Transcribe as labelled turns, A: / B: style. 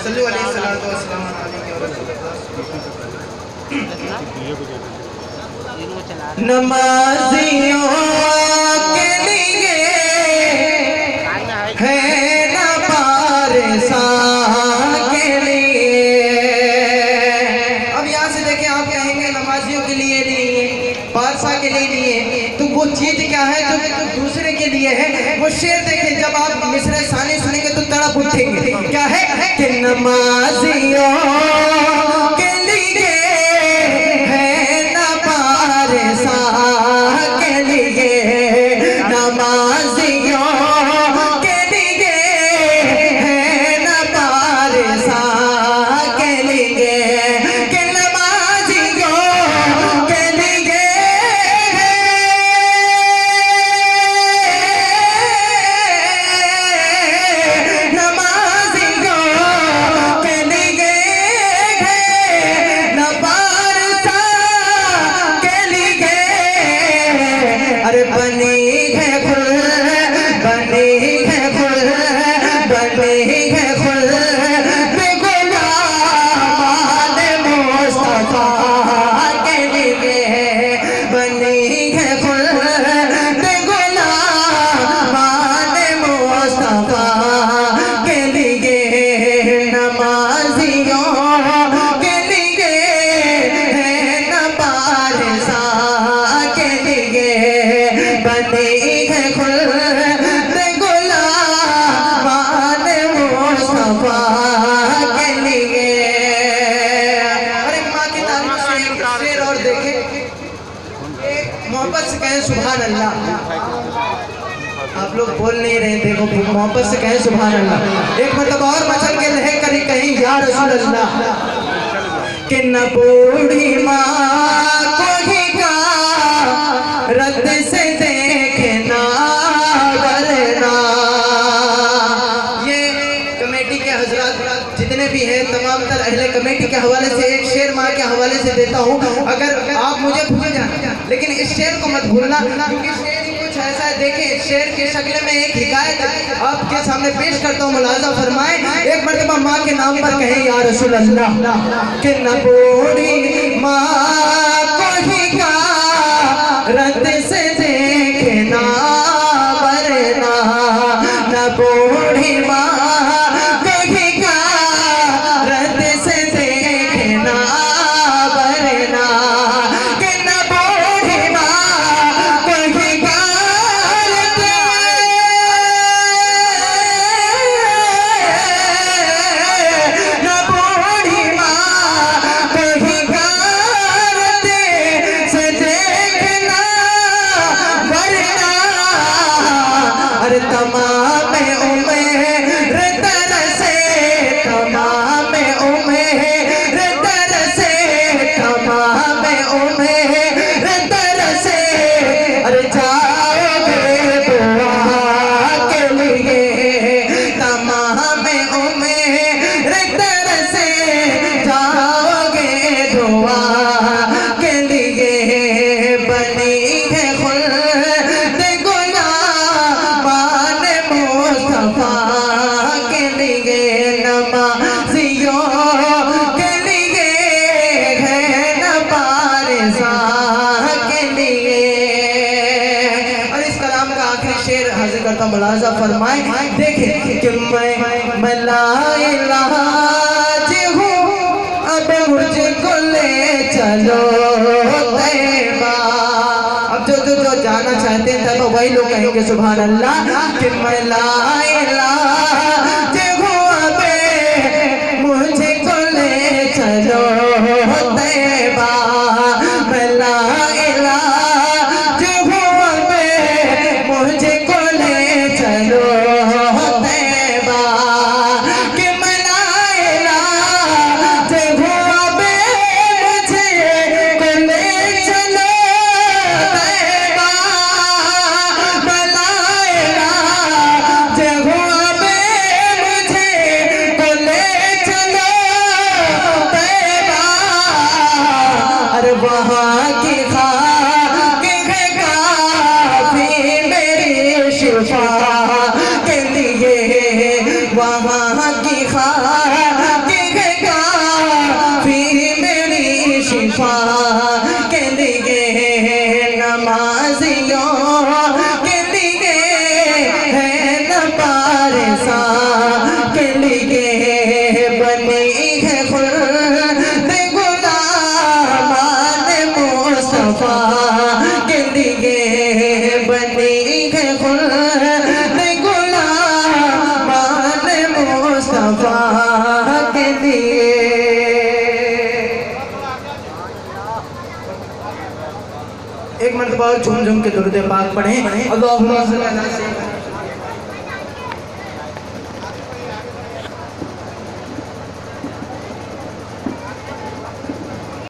A: सल्लल्लाहु अलैहि वसल्लम। नमाजियों के लिए है न पारसा के लिए। अब यहाँ से देखें, आप कहेंगे नमाजियों के लिए नहीं है, पारसा के लिए नहीं है, तो वो चीज क्या है जो दूसरे के लिए है? वो शेर देखें, जब आप मिसरे सानी सुनेंगे तो तड़प उठेंगे। क्या है कि नमाजियों के लिए है न पारसा के लिए, नमाजियों के लिए है न पारसा के लिए, कि नमाजियों के लिए नमाजियों के लिए न पारसा के लिए। अरे बनी है फुल, बनी है फुल, बनी है फुल गुलामान मुस्तफा के लिए, बनी है फुल गुलामान मुस्तफा के लिए। नमाजियों के लिए है न पारसा के लिए, बनी है खुल गुलामान मुस्तफा के लिए। अरे माँ की तारीफ से एक शेर और देखे, मोहब्बत से कहें सुभान अल्लाह। आप लोग बोल नहीं रहे, देखो मोहब्बत से कहें सुभान अल्लाह। एक मतलब और मचल के रहे करी कहीं या रसूल अल्लाह, कि न बूढ़ी माँ को ही का रद से देखना वरना। ये कमेटी के हजरात जितने भी हैं, तमाम तर अहले कमेटी के हवाले से एक शेर माँ के हवाले से देता हूँ। अगर आप मुझे भूल जाए लेकिन इस शेर को मत भूलना, क्योंकि शेर कुछ ऐसा है। देखिए, शेर की शक्ल में एक हिकायत आपके सामने पेश करता हूँ, मुलाजा फरमाए। एक मरतबा माँ के नाम पर कहें या रसूल अल्लाह, कि न बूढ़ी माँ को ही का रद से देखना वरना, न बूढ़ी माँ को ही का रद से देखना वरना, कि न बूढ़ी माँ को ही का रद न बूढ़ी माँ को ही का रद से देखना वरना। अरे तमाम उम्र तरसे, तमाम उम्र तरसे, तमाम उम्र तरसे। अरे जाओगे दुआ के लिए, तमाम उम्र तरसे जाओगे दुआ के लिए। बनी है खुल्द गुलामान मुस्तफा के लिए, नमाजियों के लिए है न पारसा के लिए। और इस कलाम का आखिरी शेर हाजिर करता हूँ, मुलाजा फरमाए। देखे कि मैं ला इलाज हूँ, अब मुझको ले चलो तैबा। अब जो जाना चाहते हैं तब वही लोग कहेंगे सुभान अल्लाह, कि मैं ला इलाज हूँ, अब मुझको ले चलो तैबा। मैं ला इलाज हूँ, अब मुझको ले चलो तैबा। कि मैं ला इलाज हूँ, अब मुझको ले चलो तैबा। मैं ला इलाज हूँ, अब मुझको ले चलो तैबा। अरे वहाँ की खाक है काफी मेरी शिफा के लिए, वहाँ की खाक एक मरतबा और झूम झूम के दुरूद पाक पढ़ें। अल्लाहुम्मा सल्ली अला